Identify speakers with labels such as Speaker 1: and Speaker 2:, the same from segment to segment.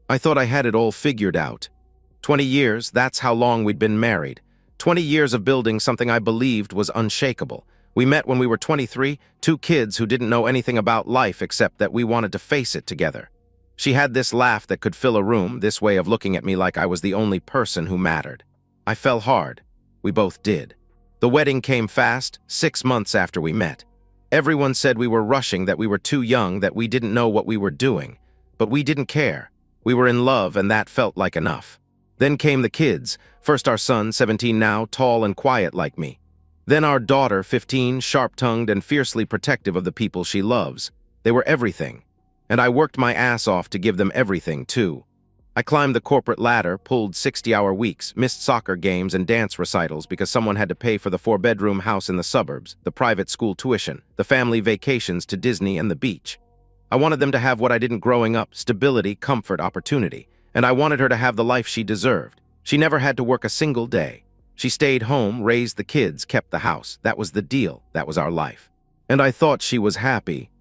Speaker 1: I thought I had it all figured out. 20 years, that's how long we'd been married. 20 years of building something I believed was unshakable. We met when we were 23, two kids who didn't know anything about life except that we wanted to face it together. She had this laugh that could fill a room, this way of looking at me like I was the only person who mattered. I fell hard. We both did. The wedding came fast, 6 months after we met. Everyone said we were rushing, that we were too young, that we didn't know what we were doing. But we didn't care. We were in love, and that felt like enough. Then came the kids. First our son, 17 now, tall and quiet like me. Then our daughter, 15, sharp-tongued and fiercely protective of the people she loves. They were everything. And I worked my ass off to give them everything, too. I climbed the corporate ladder, pulled 60-hour weeks, missed soccer games and dance recitals because someone had to pay for the 4-bedroom house in the suburbs, the private school tuition, the family vacations to Disney and the beach. I wanted them to have what I didn't growing up: stability, comfort, opportunity. And I wanted her to have the life she deserved. She never had to work a single day. She stayed home, raised the kids, kept the house. That was the deal. That was our life. And I thought she was happy.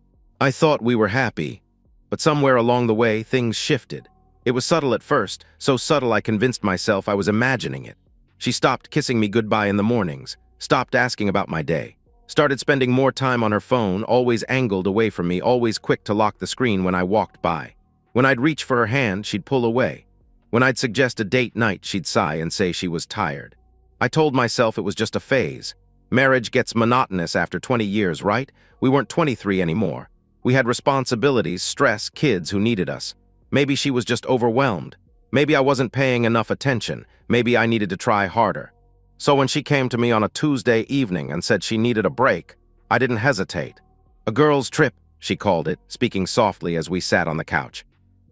Speaker 1: I thought we were happy. But somewhere along the way, things shifted. It was subtle at first, so subtle I convinced myself I was imagining it. She stopped kissing me goodbye in the mornings, stopped asking about my day, started spending more time on her phone, always angled away from me, always quick to lock the screen when I walked by. When I'd reach for her hand, she'd pull away. When I'd suggest a date night, she'd sigh and say she was tired. I told myself it was just a phase. Marriage gets monotonous after 20 years, right? We weren't 23 anymore. We had responsibilities, stress, kids who needed us. Maybe she was just overwhelmed. Maybe I wasn't paying enough attention. Maybe I needed to try harder. So when she came to me on a Tuesday evening and said she needed a break, I didn't hesitate. A girl's trip, she called it, speaking softly as we sat on the couch.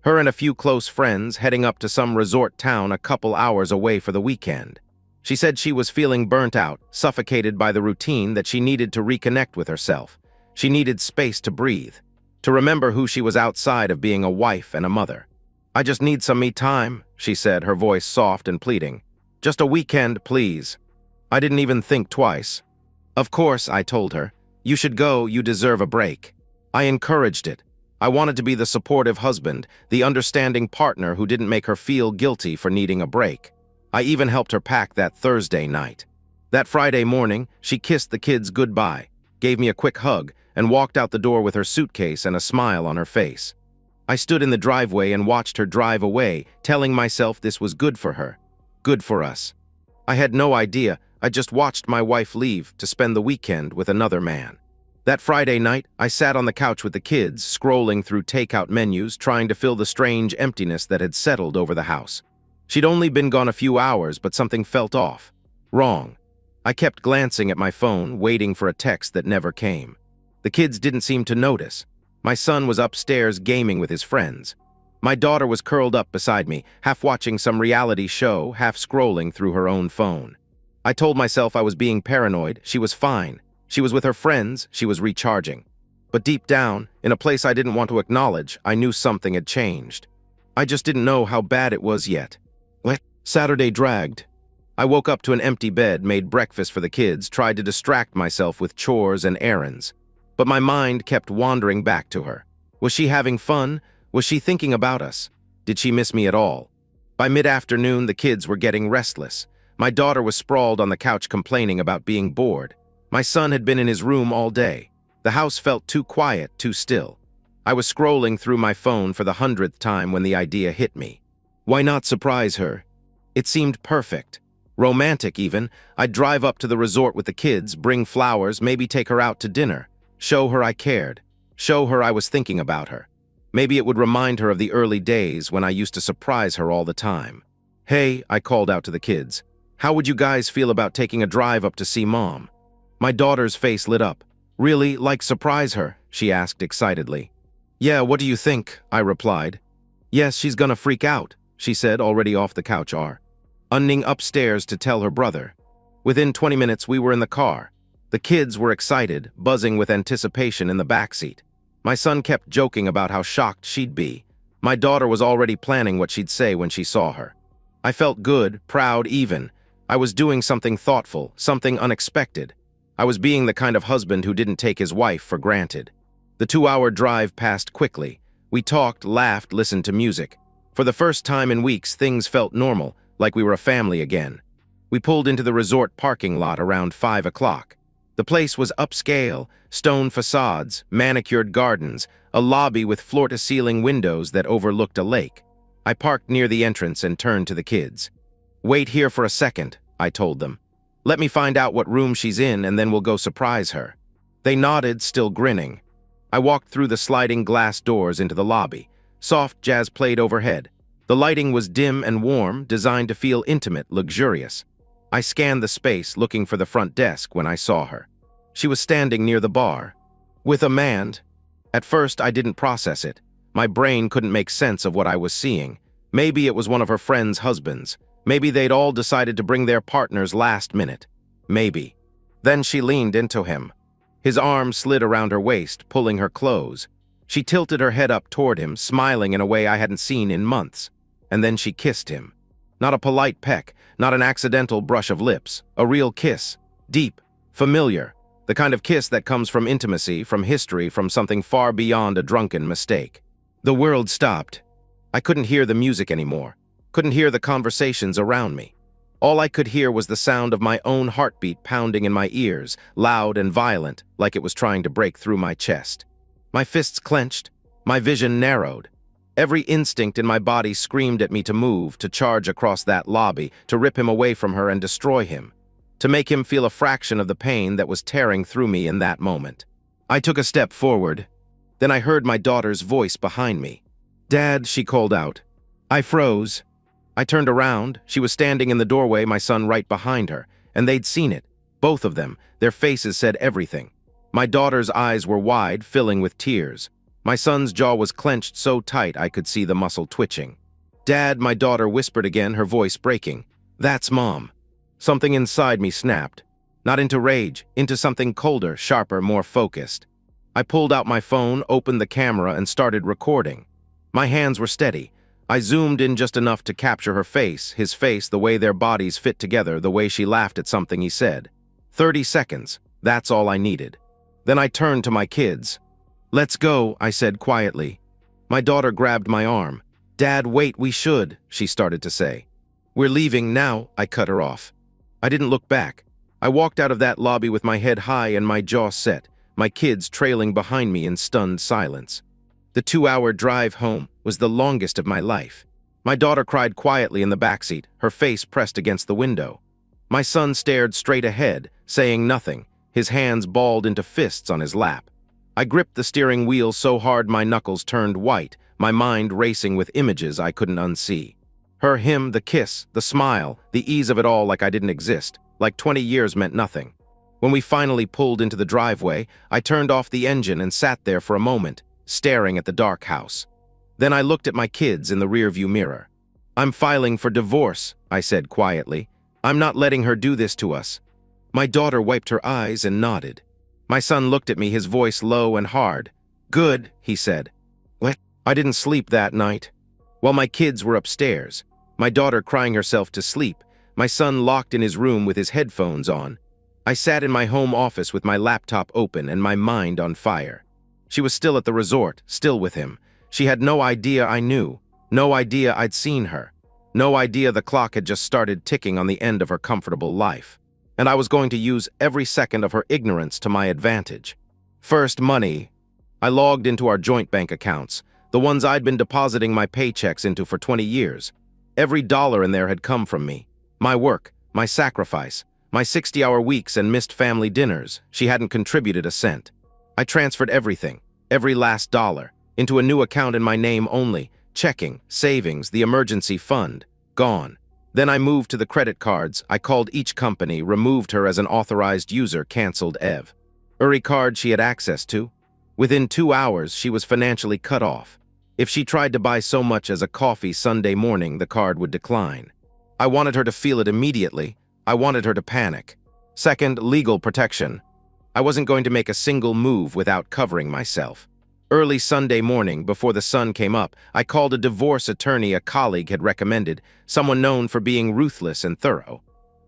Speaker 1: Her and a few close friends heading up to some resort town a couple hours away for the weekend. She said she was feeling burnt out, suffocated by the routine, that she needed to reconnect with herself. She needed space to breathe, to remember who she was outside of being a wife and a mother. "I just need some me time," she said, her voice soft and pleading. "Just a weekend, please." I didn't even think twice. "Of course," I told her. "You should go, you deserve a break." I encouraged it. I wanted to be the supportive husband, the understanding partner who didn't make her feel guilty for needing a break. I even helped her pack that Thursday night. That Friday morning, she kissed the kids goodbye, gave me a quick hug, and walked out the door with her suitcase and a smile on her face. I stood in the driveway and watched her drive away, telling myself this was good for her, good for us. I had no idea. I just watched my wife leave to spend the weekend with another man. That Friday night, I sat on the couch with the kids, scrolling through takeout menus, trying to fill the strange emptiness that had settled over the house. She'd only been gone a few hours, but something felt off. Wrong. I kept glancing at my phone, waiting for a text that never came. The kids didn't seem to notice. My son was upstairs gaming with his friends. My daughter was curled up beside me, half watching some reality show, half scrolling through her own phone. I told myself I was being paranoid. She was fine. She was with her friends. She was recharging. But deep down, in a place I didn't want to acknowledge, I knew something had changed. I just didn't know how bad it was yet. Saturday dragged. I woke up to an empty bed, made breakfast for the kids, tried to distract myself with chores and errands. But my mind kept wandering back to her. Was she having fun? Was she thinking about us? Did she miss me at all? By mid-afternoon, the kids were getting restless. My daughter was sprawled on the couch complaining about being bored. My son had been in his room all day. The house felt too quiet, too still. I was scrolling through my phone for the 100th time when the idea hit me. Why not surprise her? It seemed perfect. Romantic, even. I'd drive up to the resort with the kids, bring flowers, maybe take her out to dinner. Show her I cared. Show her I was thinking about her. Maybe it would remind her of the early days when I used to surprise her all the time. "Hey," I called out to the kids. "How would you guys feel about taking a drive up to see Mom?" My daughter's face lit up. "Really? Like surprise her?" she asked excitedly. "Yeah, what do you think?" I replied. "Yes, she's gonna freak out," she said, already off the couch, running upstairs to tell her brother. Within 20 minutes, we were in the car. The kids were excited, buzzing with anticipation in the backseat. My son kept joking about how shocked she'd be. My daughter was already planning what she'd say when she saw her. I felt good, proud even. I was doing something thoughtful, something unexpected. I was being the kind of husband who didn't take his wife for granted. The 2-hour drive passed quickly. We talked, laughed, listened to music. For the first time in weeks, things felt normal, like we were a family again. We pulled into the resort parking lot around 5 o'clock. The place was upscale, stone facades, manicured gardens, a lobby with floor-to-ceiling windows that overlooked a lake. I parked near the entrance and turned to the kids. "Wait here for a second," I told them. "Let me find out what room she's in and then we'll go surprise her." They nodded, still grinning. I walked through the sliding glass doors into the lobby. Soft jazz played overhead. The lighting was dim and warm, designed to feel intimate, luxurious. I scanned the space, looking for the front desk when I saw her. She was standing near the bar, with a man. At first, I didn't process it. My brain couldn't make sense of what I was seeing. Maybe it was one of her friend's husbands. Maybe they'd all decided to bring their partners last minute. Maybe. Then she leaned into him. His arm slid around her waist, pulling her close. She tilted her head up toward him, smiling in a way I hadn't seen in months. And then she kissed him. Not a polite peck, not an accidental brush of lips. A real kiss. Deep, familiar. The kind of kiss that comes from intimacy, from history, from something far beyond a drunken mistake. The world stopped. I couldn't hear the music anymore. Couldn't hear the conversations around me. All I could hear was the sound of my own heartbeat pounding in my ears, loud and violent, like it was trying to break through my chest. My fists clenched. My vision narrowed. Every instinct in my body screamed at me to move, to charge across that lobby, to rip him away from her and destroy him. To make him feel a fraction of the pain that was tearing through me in that moment. I took a step forward. Then I heard my daughter's voice behind me. "Dad," she called out. I froze. I turned around. She was standing in the doorway, my son right behind her, and they'd seen it. Both of them. Their faces said everything. My daughter's eyes were wide, filling with tears. My son's jaw was clenched so tight I could see the muscle twitching. "Dad," my daughter whispered again, her voice breaking. "That's Mom." Something inside me snapped. Not into rage, into something colder, sharper, more focused. I pulled out my phone, opened the camera, and started recording. My hands were steady. I zoomed in just enough to capture her face, his face, the way their bodies fit together, the way she laughed at something he said. 30 seconds. That's all I needed. Then I turned to my kids. "Let's go," I said quietly. My daughter grabbed my arm. "Dad, wait, we should," she started to say. "We're leaving now," I cut her off. I didn't look back. I walked out of that lobby with my head high and my jaw set, my kids trailing behind me in stunned silence. The 2-hour drive home was the longest of my life. My daughter cried quietly in the backseat, her face pressed against the window. My son stared straight ahead, saying nothing, his hands balled into fists on his lap. I gripped the steering wheel so hard my knuckles turned white, my mind racing with images I couldn't unsee. Her, him, the kiss, the smile, the ease of it all like I didn't exist, like 20 years meant nothing. When we finally pulled into the driveway, I turned off the engine and sat there for a moment, staring at the dark house. Then I looked at my kids in the rearview mirror. "I'm filing for divorce," I said quietly. "I'm not letting her do this to us." My daughter wiped her eyes and nodded. My son looked at me, his voice low and hard. "Good," he said. "What?" I didn't sleep that night. While my kids were upstairs, my daughter crying herself to sleep, my son locked in his room with his headphones on, I sat in my home office with my laptop open and my mind on fire. She was still at the resort, still with him. She had no idea I knew, no idea I'd seen her, no idea the clock had just started ticking on the end of her comfortable life. And I was going to use every second of her ignorance to my advantage. First, money. I logged into our joint bank accounts, the ones I'd been depositing my paychecks into for 20 years. Every dollar in there had come from me. My work, my sacrifice, my 60-hour weeks and missed family dinners. She hadn't contributed a cent. I transferred everything, every last dollar, into a new account in my name only, checking, savings, the emergency fund, gone. Then I moved to the credit cards. I called each company, removed her as an authorized user, canceled Ev. Every card she had access to. Within 2 hours, she was financially cut off. If she tried to buy so much as a coffee Sunday morning, the card would decline. I wanted her to feel it immediately. I wanted her to panic. Second, legal protection. I wasn't going to make a single move without covering myself. Early Sunday morning, before the sun came up, I called a divorce attorney a colleague had recommended, someone known for being ruthless and thorough.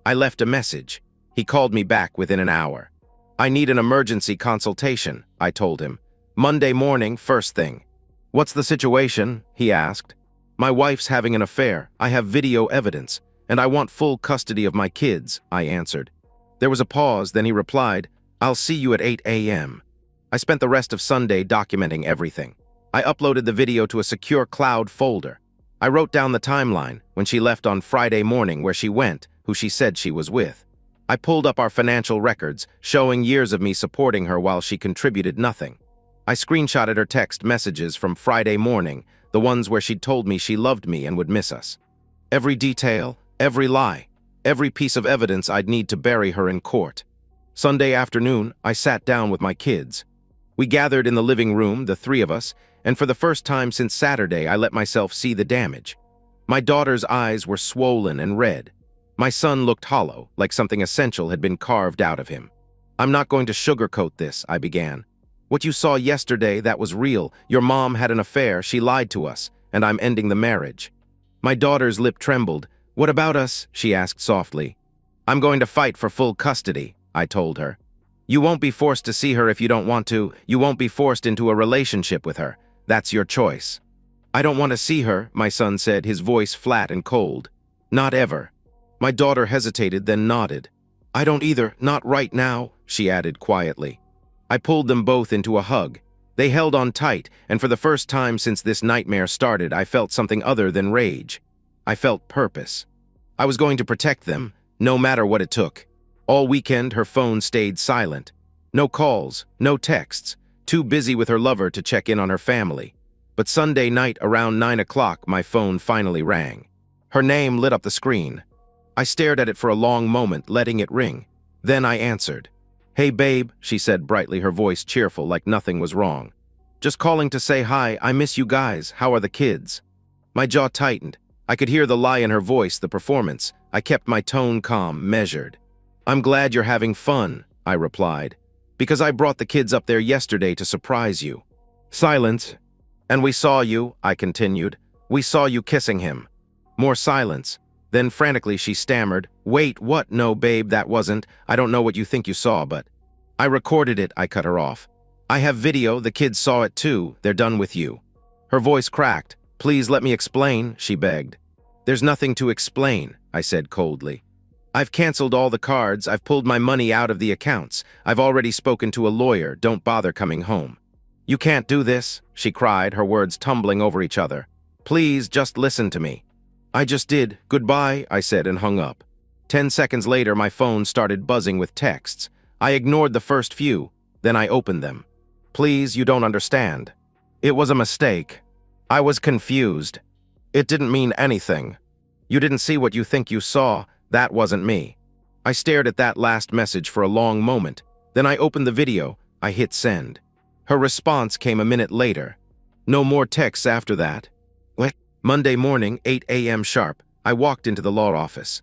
Speaker 1: I left a message. He called me back within an hour. "I need an emergency consultation," I told him. "Monday morning, first thing." "What's the situation?" he asked. My wife's having an affair. I have video evidence, and I want full custody of my kids, I answered. There was a pause, then he replied, I'll see you at 8 a.m. I spent the rest of Sunday documenting everything. I uploaded the video to a secure cloud folder. I wrote down the timeline, when she left on Friday morning, where she went, who she said she was with. I pulled up our financial records, showing years of me supporting her while she contributed nothing. I screenshotted her text messages from Friday morning, the ones where she'd told me she loved me and would miss us. Every detail, every lie, every piece of evidence I'd need to bury her in court. Sunday afternoon, I sat down with my kids. We gathered in the living room, the three of us, and for the first time since Saturday, I let myself see the damage. My daughter's eyes were swollen and red. My son looked hollow, like something essential had been carved out of him. I'm not going to sugarcoat this, I began. What you saw yesterday, that was real. Your mom had an affair, she lied to us, and I'm ending the marriage. My daughter's lip trembled. What about us? She asked softly. I'm going to fight for full custody, I told her. You won't be forced to see her if you don't want to. You won't be forced into a relationship with her. That's your choice. I don't want to see her, my son said, his voice flat and cold. Not ever. My daughter hesitated, then nodded. I don't either, not right now, she added quietly. I pulled them both into a hug. They held on tight, and for the first time since this nightmare started, I felt something other than rage. I felt purpose. I was going to protect them, no matter what it took. All weekend, her phone stayed silent. No calls, no texts, too busy with her lover to check in on her family. But Sunday night around 9 o'clock, my phone finally rang. Her name lit up the screen. I stared at it for a long moment, letting it ring. Then I answered. Hey babe, she said brightly, her voice cheerful, like nothing was wrong. Just calling to say hi, I miss you guys, how are the kids? My jaw tightened. I could hear the lie in her voice, the performance. I kept my tone calm, measured. I'm glad you're having fun, I replied, because I brought the kids up there yesterday to surprise you. Silence. And we saw you, I continued. We saw you kissing him. More silence. Then frantically she stammered, Wait, what? No, babe, that wasn't. I don't know what you think you saw, but... I recorded it, I cut her off. I have video, the kids saw it too. They're done with you. Her voice cracked. Please let me explain, she begged. There's nothing to explain, I said coldly. I've canceled all the cards, I've pulled my money out of the accounts. I've already spoken to a lawyer, don't bother coming home. You can't do this, she cried, her words tumbling over each other. Please, just listen to me. I just did. Goodbye, I said and hung up. 10 seconds later, my phone started buzzing with texts. I ignored the first few, then I opened them. Please, you don't understand. It was a mistake. I was confused. It didn't mean anything. You didn't see what you think you saw. That wasn't me. I stared at that last message for a long moment. Then I opened the video. I hit send. Her response came a minute later. No more texts after that. Monday morning, 8 a.m. sharp, I walked into the law office.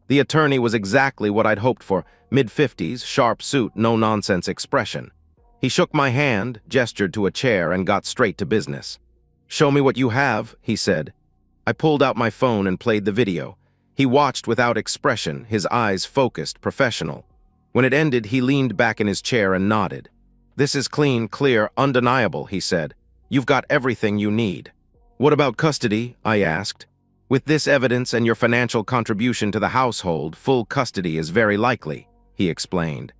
Speaker 1: The attorney was exactly what I'd hoped for, mid-50s, sharp suit, no-nonsense expression. He shook my hand, gestured to a chair, and got straight to business. Show me what you have, he said. I pulled out my phone and played the video. He watched without expression, his eyes focused, professional. When it ended, he leaned back in his chair and nodded. This is clean, clear, undeniable, he said. You've got everything you need. What about custody? I asked. With this evidence and your financial contribution to the household, full custody is very likely, he explained.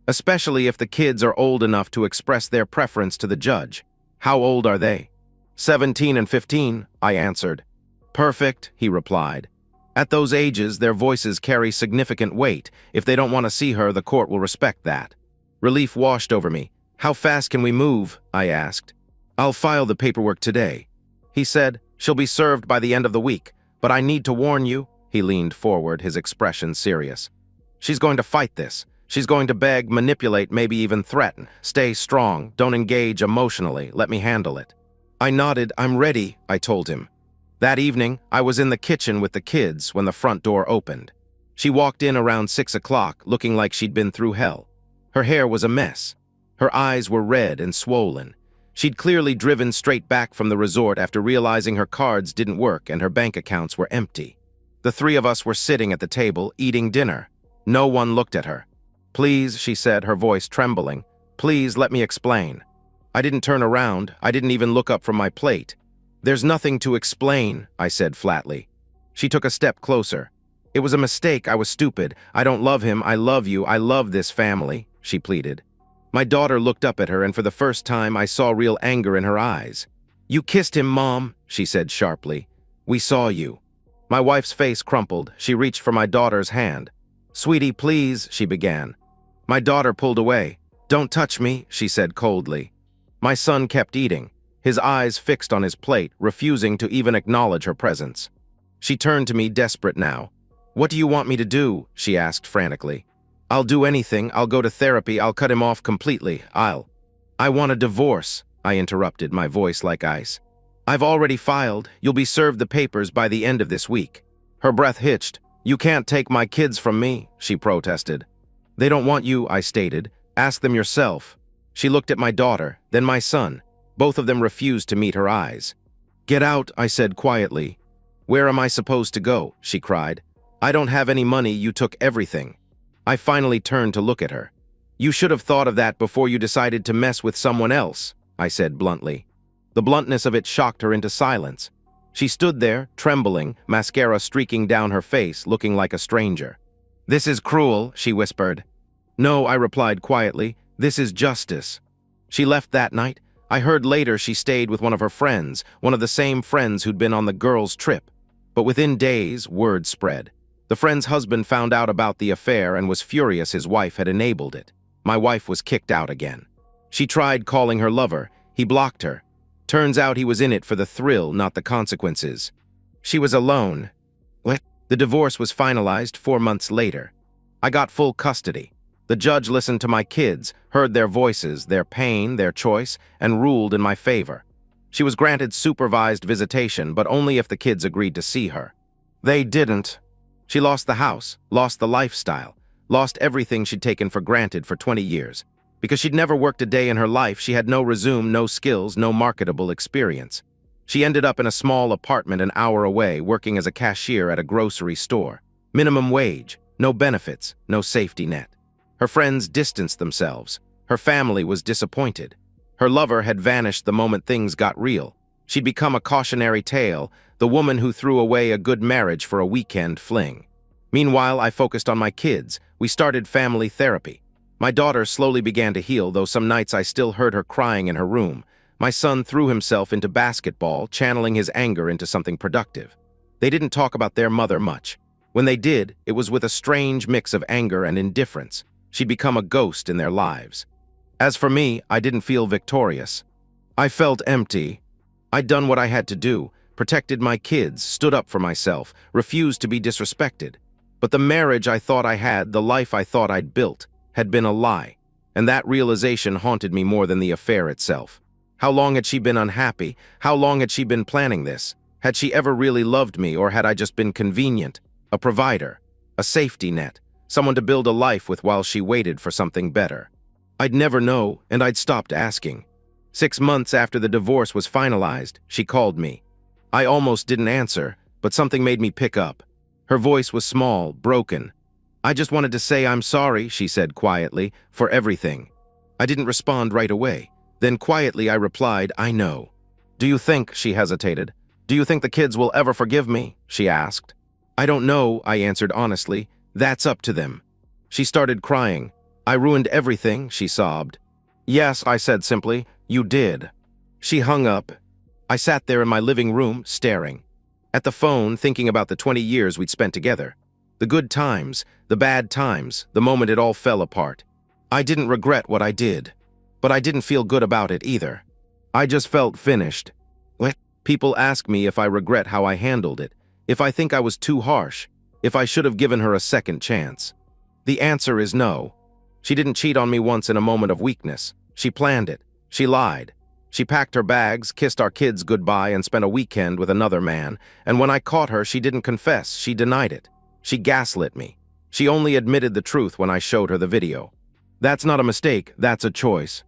Speaker 1: Especially if the kids are old enough to express their preference to the judge. How old are they? 17 and 15, I answered. Perfect, he replied. At those ages, their voices carry significant weight. If they don't want to see her, the court will respect that. Relief washed over me. How fast can we move? I asked. I'll file the paperwork today. He said, she'll be served by the end of the week, but I need to warn you. He leaned forward, his expression serious. She's going to fight this. She's going to beg, manipulate, maybe even threaten. Stay strong. Don't engage emotionally. Let me handle it. I nodded. I'm ready, I told him. That evening, I was in the kitchen with the kids when the front door opened. She walked in around 6 o'clock, looking like she'd been through hell. Her hair was a mess. Her eyes were red and swollen. She'd clearly driven straight back from the resort after realizing her cards didn't work and her bank accounts were empty. The three of us were sitting at the table, eating dinner. No one looked at her. Please, she said, her voice trembling. Please let me explain. I didn't turn around. I didn't even look up from my plate. "There's nothing to explain," I said flatly. She took a step closer. "It was a mistake. I was stupid. I don't love him. I love you. I love this family," she pleaded. My daughter looked up at her, and for the first time I saw real anger in her eyes. "You kissed him, Mom," she said sharply. "We saw you." My wife's face crumpled. She reached for my daughter's hand. "Sweetie, please," she began. My daughter pulled away. "Don't touch me," she said coldly. My son kept eating, his eyes fixed on his plate, refusing to even acknowledge her presence. She turned to me, desperate now. "What do you want me to do?" she asked frantically. "I'll do anything. I'll go to therapy. I'll cut him off completely. I want a divorce," I interrupted, my voice like ice. "I've already filed. You'll be served the papers by the end of this week." Her breath hitched. "You can't take my kids from me," she protested. "They don't want you," I stated. "Ask them yourself." She looked at my daughter, then my son. Both of them refused to meet her eyes. "Get out," I said quietly. "Where am I supposed to go?" she cried. "I don't have any money. You took everything." I finally turned to look at her. "You should have thought of that before you decided to mess with someone else," I said bluntly. The bluntness of it shocked her into silence. She stood there, trembling, mascara streaking down her face, looking like a stranger. "This is cruel," she whispered. "No," I replied quietly. "This is justice." She left that night. I heard later she stayed with one of her friends, one of the same friends who'd been on the girls' trip. But within days, word spread. The friend's husband found out about the affair and was furious his wife had enabled it. My wife was kicked out again. She tried calling her lover. He blocked her. Turns out he was in it for the thrill, not the consequences. She was alone. The divorce was finalized 4 months later. I got full custody. The judge listened to my kids, heard their voices, their pain, their choice, and ruled in my favor. She was granted supervised visitation, but only if the kids agreed to see her. They didn't. She lost the house, lost the lifestyle, lost everything she'd taken for granted for 20 years. Because she'd never worked a day in her life, she had no resume, no skills, no marketable experience. She ended up in a small apartment an hour away, working as a cashier at a grocery store. Minimum wage, no benefits, no safety net. Her friends distanced themselves. Her family was disappointed. Her lover had vanished the moment things got real. She'd become a cautionary tale, the woman who threw away a good marriage for a weekend fling. Meanwhile, I focused on my kids. We started family therapy. My daughter slowly began to heal, though some nights I still heard her crying in her room. My son threw himself into basketball, channeling his anger into something productive. They didn't talk about their mother much. When they did, it was with a strange mix of anger and indifference. She'd become a ghost in their lives. As for me, I didn't feel victorious. I felt empty. I'd done what I had to do, protected my kids, stood up for myself, refused to be disrespected. But the marriage I thought I had, the life I thought I'd built, had been a lie. And that realization haunted me more than the affair itself. How long had she been unhappy? How long had she been planning this? Had she ever really loved me, or had I just been convenient? A provider? A safety net? Someone to build a life with while she waited for something better? I'd never know, and I'd stopped asking. 6 months after the divorce was finalized, she called me. I almost didn't answer, but something made me pick up. Her voice was small, broken. "I just wanted to say I'm sorry," she said quietly, "for everything." I didn't respond right away. Then quietly I replied, "I know." "Do you think," she hesitated, "do you think the kids will ever forgive me?" she asked. "I don't know," I answered honestly. "That's up to them." She started crying. "I ruined everything," she sobbed. "Yes," I said simply, "you did." She hung up. I sat there in my living room, staring. At the phone, thinking about the 20 years we'd spent together. The good times, the bad times, the moment it all fell apart. I didn't regret what I did. But I didn't feel good about it either. I just felt finished. People ask me if I regret how I handled it, if I think I was too harsh, if I should have given her a second chance. The answer is no. She didn't cheat on me once in a moment of weakness. She planned it. She lied. She packed her bags, kissed our kids goodbye, and spent a weekend with another man. And when I caught her, she didn't confess. She denied it. She gaslit me. She only admitted the truth when I showed her the video. That's not a mistake. That's a choice.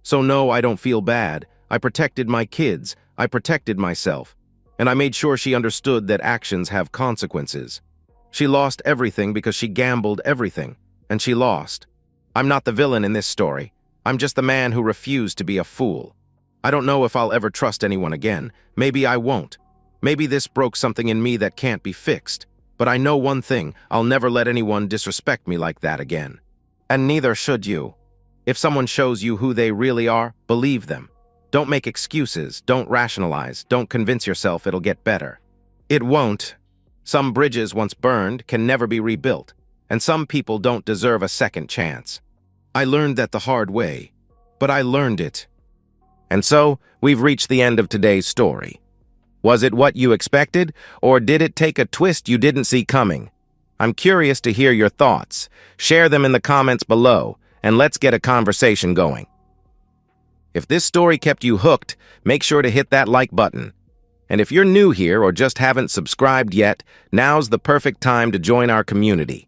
Speaker 1: So no, I don't feel bad. I protected my kids. I protected myself. And I made sure she understood that actions have consequences. She lost everything because she gambled everything. And she lost. I'm not the villain in this story. I'm just the man who refused to be a fool. I don't know if I'll ever trust anyone again. Maybe I won't. Maybe this broke something in me that can't be fixed. But I know one thing, I'll never let anyone disrespect me like that again. And neither should you. If someone shows you who they really are, believe them. Don't make excuses, don't rationalize, don't convince yourself it'll get better. It won't. Some bridges once burned can never be rebuilt, and some people don't deserve a second chance. I learned that the hard way, but I learned it. And so, we've reached the end of today's story. Was it what you expected, or did it take a twist you didn't see coming? I'm curious to hear your thoughts. Share them in the comments below, and let's get a conversation going. If this story kept you hooked, make sure to hit that like button. And if you're new here or just haven't subscribed yet, now's the perfect time to join our community.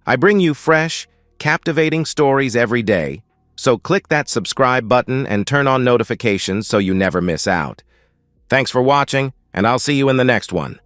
Speaker 1: I bring you fresh, captivating stories every day, so click that subscribe button and turn on notifications so you never miss out. Thanks for watching, and I'll see you in the next one.